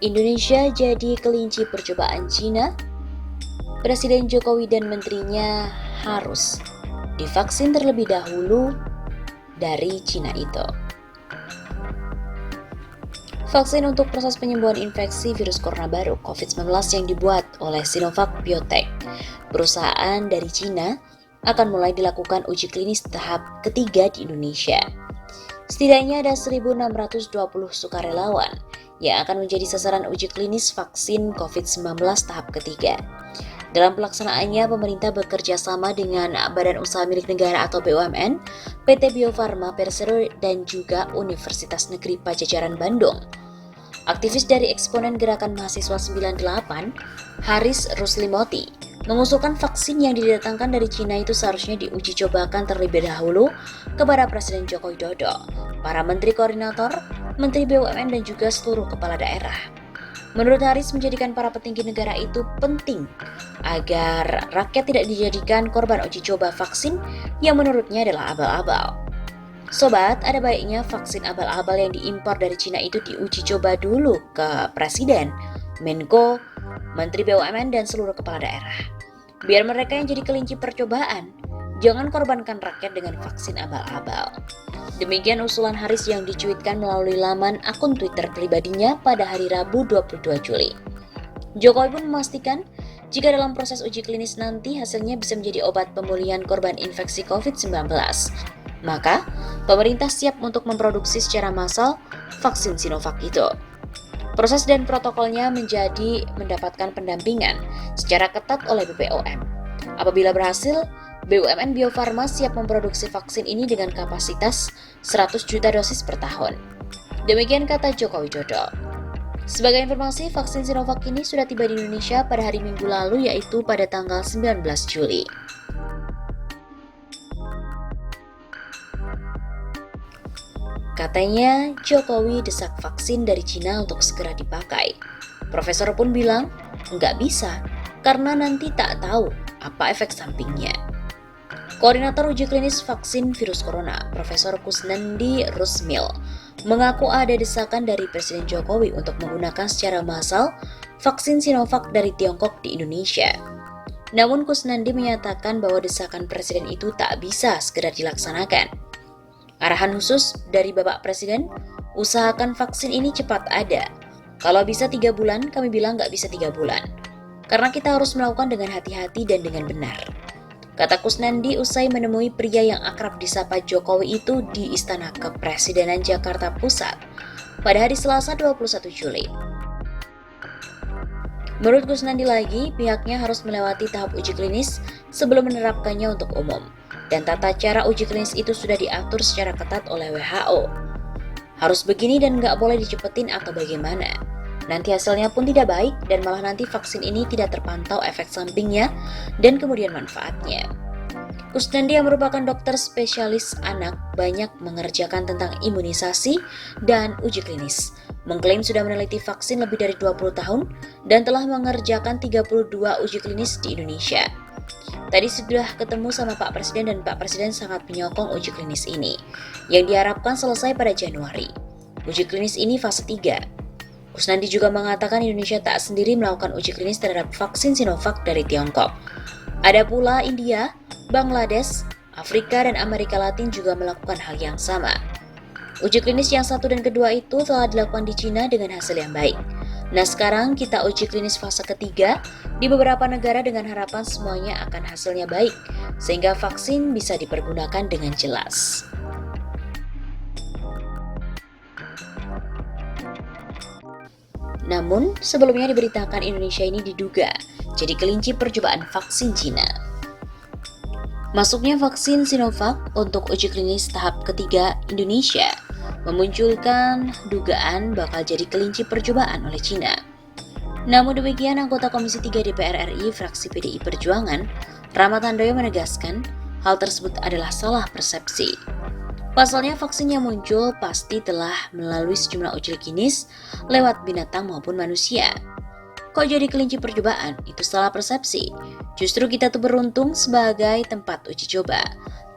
Indonesia jadi kelinci percobaan Cina. Presiden Jokowi dan menterinya harus divaksin terlebih dahulu dari Cina itu. Vaksin untuk proses penyembuhan infeksi virus corona baru COVID-19 yang dibuat oleh Sinovac Biotech, perusahaan dari Cina, akan mulai dilakukan uji klinis tahap ketiga di Indonesia. Setidaknya ada 1.620 sukarelawan yang akan menjadi sasaran uji klinis vaksin COVID-19 tahap ketiga. Dalam pelaksanaannya, pemerintah bekerja sama dengan Badan Usaha Milik Negara atau BUMN, PT Bio Farma Persero, dan juga Universitas Negeri Pajajaran Bandung. Aktivis dari eksponen Gerakan Mahasiswa 98, Haris Ruslimoti, mengusulkan vaksin yang didatangkan dari Cina itu seharusnya diuji cobakan terlebih dahulu kepada Presiden Joko Widodo, para menteri koordinator, menteri BUMN, dan juga seluruh kepala daerah. Menurut Haris, menjadikan para petinggi negara itu penting agar rakyat tidak dijadikan korban uji coba vaksin yang menurutnya adalah abal-abal. Sobat, ada baiknya vaksin abal-abal yang diimpor dari Cina itu diuji coba dulu ke Presiden, Menko, Menteri BUMN, dan seluruh kepala daerah. Biar mereka yang jadi kelinci percobaan, jangan korbankan rakyat dengan vaksin abal-abal. Demikian usulan Haris yang dicuitkan melalui laman akun Twitter pribadinya pada hari Rabu 22 Juli. Jokowi pun memastikan jika dalam proses uji klinis nanti hasilnya bisa menjadi obat pemulihan korban infeksi COVID-19, maka pemerintah siap untuk memproduksi secara massal vaksin Sinovac itu. Proses dan protokolnya mendapatkan pendampingan secara ketat oleh BPOM. Apabila berhasil, BUMN Bio Farma siap memproduksi vaksin ini dengan kapasitas 100 juta dosis per tahun. Demikian kata Joko Widodo. Sebagai informasi, vaksin Sinovac ini sudah tiba di Indonesia pada hari Minggu lalu, yaitu pada tanggal 19 Juli. Katanya, Jokowi desak vaksin dari Cina untuk segera dipakai. Profesor pun bilang, nggak bisa, karena nanti tak tahu apa efek sampingnya. Koordinator uji klinis vaksin virus corona, Profesor Kusnandi Rusmil, mengaku ada desakan dari Presiden Jokowi untuk menggunakan secara massal vaksin Sinovac dari Tiongkok di Indonesia. Namun Kusnandi menyatakan bahwa desakan Presiden itu tak bisa segera dilaksanakan. Arahan khusus dari Bapak Presiden, usahakan vaksin ini cepat ada. Kalau bisa 3 bulan, kami bilang nggak bisa 3 bulan. Karena kita harus melakukan dengan hati-hati dan dengan benar. Kata Kusnandi usai menemui pria yang akrab disapa Jokowi itu di Istana Kepresidenan Jakarta Pusat pada hari Selasa 21 Juli. Menurut Kusnandi lagi, pihaknya harus melewati tahap uji klinis sebelum menerapkannya untuk umum. Dan tata cara uji klinis itu sudah diatur secara ketat oleh WHO. Harus begini dan nggak boleh dicepetin atau bagaimana. Nanti hasilnya pun tidak baik dan malah nanti vaksin ini tidak terpantau efek sampingnya dan kemudian manfaatnya. Kusnandi yang merupakan dokter spesialis anak banyak mengerjakan tentang imunisasi dan uji klinis. Mengklaim sudah meneliti vaksin lebih dari 20 tahun dan telah mengerjakan 32 uji klinis di Indonesia. Tadi sudah ketemu sama Pak Presiden dan Pak Presiden sangat menyokong uji klinis ini, yang diharapkan selesai pada Januari. Uji klinis ini fase 3. Kusnandi juga mengatakan Indonesia tak sendiri melakukan uji klinis terhadap vaksin Sinovac dari Tiongkok. Ada pula India, Bangladesh, Afrika, dan Amerika Latin juga melakukan hal yang sama. Uji klinis yang 1 dan kedua itu telah dilakukan di Cina dengan hasil yang baik. Nah sekarang kita uji klinis fase ketiga di beberapa negara dengan harapan semuanya akan hasilnya baik, sehingga vaksin bisa dipergunakan dengan jelas. Namun, sebelumnya diberitakan Indonesia ini diduga jadi kelinci percobaan vaksin Cina. Masuknya vaksin Sinovac untuk uji klinis tahap ketiga Indonesia memunculkan dugaan bakal jadi kelinci percobaan oleh Cina. Namun demikian, anggota Komisi 3 DPR RI fraksi PDI Perjuangan, Rahmat Handoyo menegaskan hal tersebut adalah salah persepsi. Pasalnya vaksin yang muncul pasti telah melalui sejumlah uji klinis lewat binatang maupun manusia. Kok jadi kelinci percobaan? Itu salah persepsi. Justru kita tuh beruntung sebagai tempat uji coba.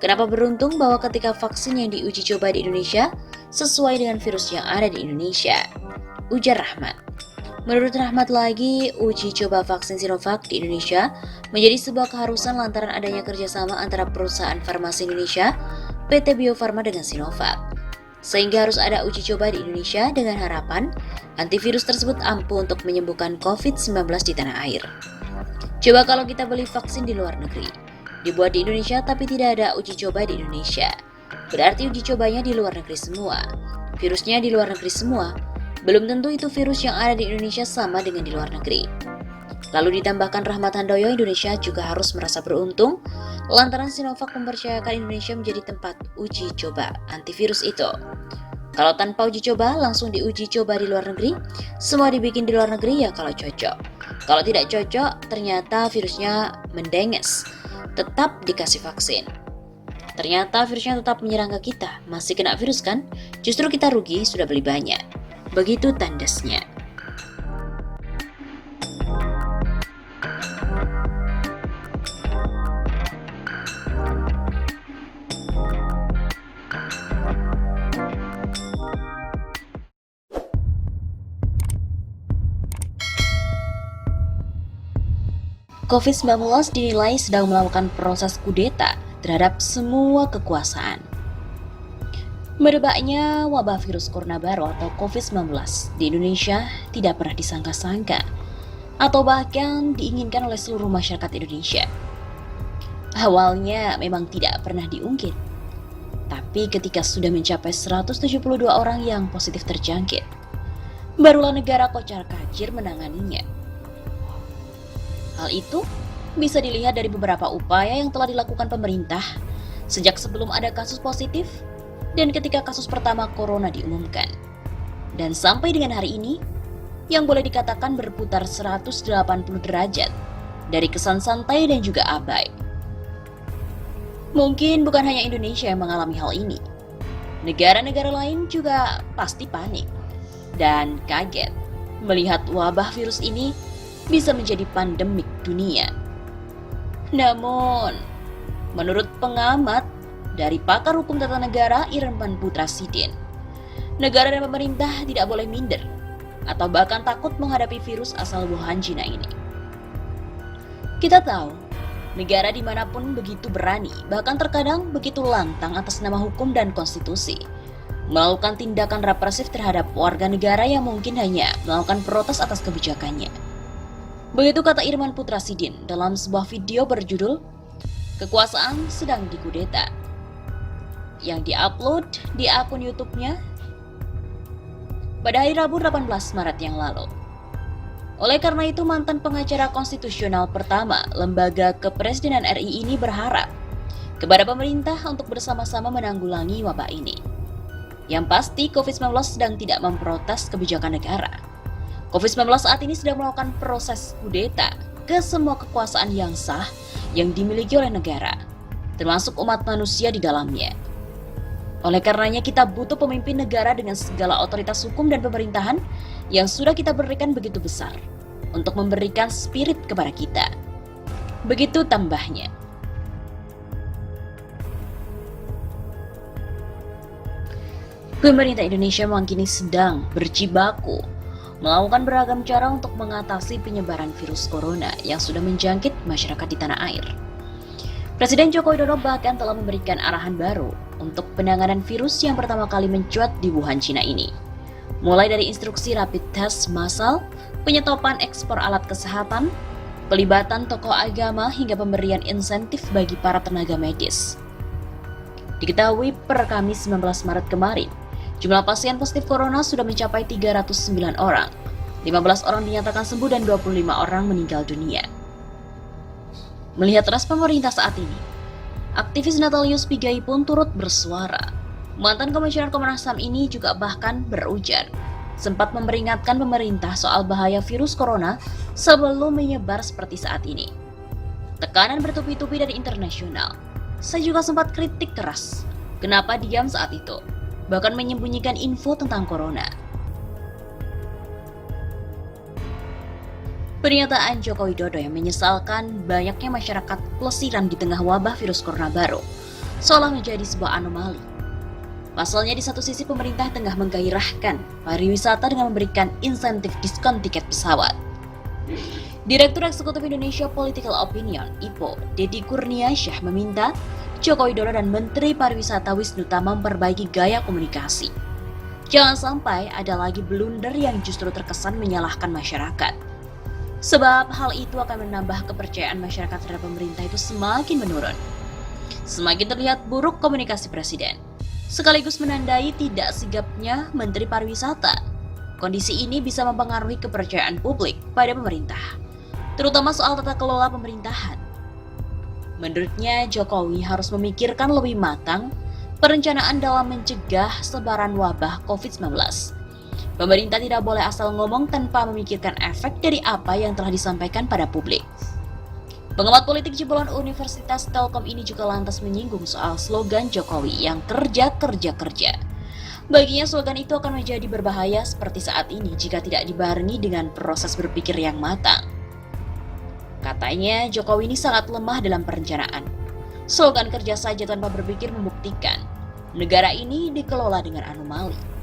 Kenapa beruntung? Bahwa ketika vaksin yang diuji coba di Indonesia sesuai dengan virus yang ada di Indonesia, ujar Rahmat. Menurut Rahmat lagi, uji coba vaksin Sinovac di Indonesia menjadi sebuah keharusan lantaran adanya kerjasama antara perusahaan farmasi Indonesia, PT Bio Farma dengan Sinovac. Sehingga harus ada uji coba di Indonesia dengan harapan antivirus tersebut ampuh untuk menyembuhkan COVID-19 di tanah air. Coba kalau kita beli vaksin di luar negeri, dibuat di Indonesia tapi tidak ada uji coba di Indonesia. Berarti uji cobanya di luar negeri semua. Virusnya di luar negeri semua. Belum tentu itu virus yang ada di Indonesia sama dengan di luar negeri. Lalu ditambahkan Rahmat Handoyo, Indonesia juga harus merasa beruntung lantaran Sinovac mempercayakan Indonesia menjadi tempat uji coba antivirus itu. Kalau tanpa uji coba, langsung diuji coba di luar negeri, semua dibikin di luar negeri ya kalau cocok. Kalau tidak cocok, ternyata virusnya mendenges, tetap dikasih vaksin. Ternyata virusnya tetap menyerang ke kita, masih kena virus kan? Justru kita rugi sudah beli banyak. Begitu tandasnya. COVID-19 dinilai sedang melakukan proses kudeta terhadap semua kekuasaan. Merebaknya wabah virus corona baru atau COVID-19 di Indonesia tidak pernah disangka-sangka atau bahkan diinginkan oleh seluruh masyarakat Indonesia. Awalnya memang tidak pernah diungkit, tapi ketika sudah mencapai 172 orang yang positif terjangkit, barulah negara kocar-kacir menanganinya. Hal itu bisa dilihat dari beberapa upaya yang telah dilakukan pemerintah sejak sebelum ada kasus positif dan ketika kasus pertama corona diumumkan. Dan sampai dengan hari ini, yang boleh dikatakan berputar 180 derajat dari kesan santai dan juga abai. Mungkin bukan hanya Indonesia yang mengalami hal ini. Negara-negara lain juga pasti panik dan kaget melihat wabah virus ini bisa menjadi pandemik dunia. Namun, menurut pengamat dari pakar hukum tata negara Irman Putra Sidin, negara dan pemerintah tidak boleh minder atau bahkan takut menghadapi virus asal Wuhan, Cina ini. Kita tahu, negara dimanapun begitu berani, bahkan terkadang begitu lantang atas nama hukum dan konstitusi, melakukan tindakan represif terhadap warga negara yang mungkin hanya melakukan protes atas kebijakannya. Begitu kata Irman Putra Sidin dalam sebuah video berjudul "Kekuasaan Sedang Dikudeta" yang diupload di akun YouTube-nya pada hari Rabu 18 Maret yang lalu. Oleh karena itu, mantan pengacara konstitusional pertama Lembaga Kepresidenan RI ini berharap kepada pemerintah untuk bersama-sama menanggulangi wabah ini. Yang pasti, COVID-19 sedang tidak memprotes kebijakan negara. COVID-19 saat ini sedang melakukan proses kudeta ke semua kekuasaan yang sah yang dimiliki oleh negara, termasuk umat manusia di dalamnya. Oleh karenanya kita butuh pemimpin negara dengan segala otoritas hukum dan pemerintahan yang sudah kita berikan begitu besar untuk memberikan spirit kepada kita. Begitu tambahnya. Pemerintah Indonesia memang kini sedang berjibaku melakukan beragam cara untuk mengatasi penyebaran virus corona yang sudah menjangkit masyarakat di tanah air. Presiden Joko Widodo bahkan telah memberikan arahan baru untuk penanganan virus yang pertama kali mencuat di Wuhan, Cina ini. Mulai dari instruksi rapid test massal, penyetopan ekspor alat kesehatan, pelibatan tokoh agama hingga pemberian insentif bagi para tenaga medis. Diketahui per Kamis 19 Maret kemarin, jumlah pasien positif corona sudah mencapai 309 orang. 15 orang dinyatakan sembuh dan 25 orang meninggal dunia. Melihat ras pemerintah saat ini, aktivis Natalius Pigai pun turut bersuara. Mantan Komisioner Komnas HAM ini juga bahkan berujar, sempat memperingatkan pemerintah soal bahaya virus corona sebelum menyebar seperti saat ini. Tekanan bertubi-tubi dari internasional. Saya juga sempat kritik keras. Kenapa diam saat itu? Bahkan menyembunyikan info tentang corona. Pernyataan Joko Widodo yang menyesalkan banyaknya masyarakat pelesiran di tengah wabah virus corona baru seolah menjadi sebuah anomali. Pasalnya di satu sisi pemerintah tengah menggairahkan pariwisata dengan memberikan insentif diskon tiket pesawat. Direktur Eksekutif Indonesia Political Opinion, IPO, Deddy Kurniasyah meminta Joko Widodo dan Menteri Pariwisata Wisnuta memperbaiki gaya komunikasi. Jangan sampai ada lagi blunder yang justru terkesan menyalahkan masyarakat. Sebab hal itu akan menambah kepercayaan masyarakat terhadap pemerintah itu semakin menurun. Semakin terlihat buruk komunikasi Presiden, sekaligus menandai tidak sigapnya Menteri Pariwisata. Kondisi ini bisa mempengaruhi kepercayaan publik pada pemerintah, terutama soal tata kelola pemerintahan. Menurutnya, Jokowi harus memikirkan lebih matang perencanaan dalam mencegah sebaran wabah COVID-19. Pemerintah tidak boleh asal ngomong tanpa memikirkan efek dari apa yang telah disampaikan pada publik. Pengamat politik jebolan Universitas Telkom ini juga lantas menyinggung soal slogan Jokowi yang kerja. Baginya slogan itu akan menjadi berbahaya seperti saat ini jika tidak dibarengi dengan proses berpikir yang matang. Katanya Jokowi ini sangat lemah dalam perencanaan. Slogan kerja saja tanpa berpikir membuktikan negara ini dikelola dengan anomali.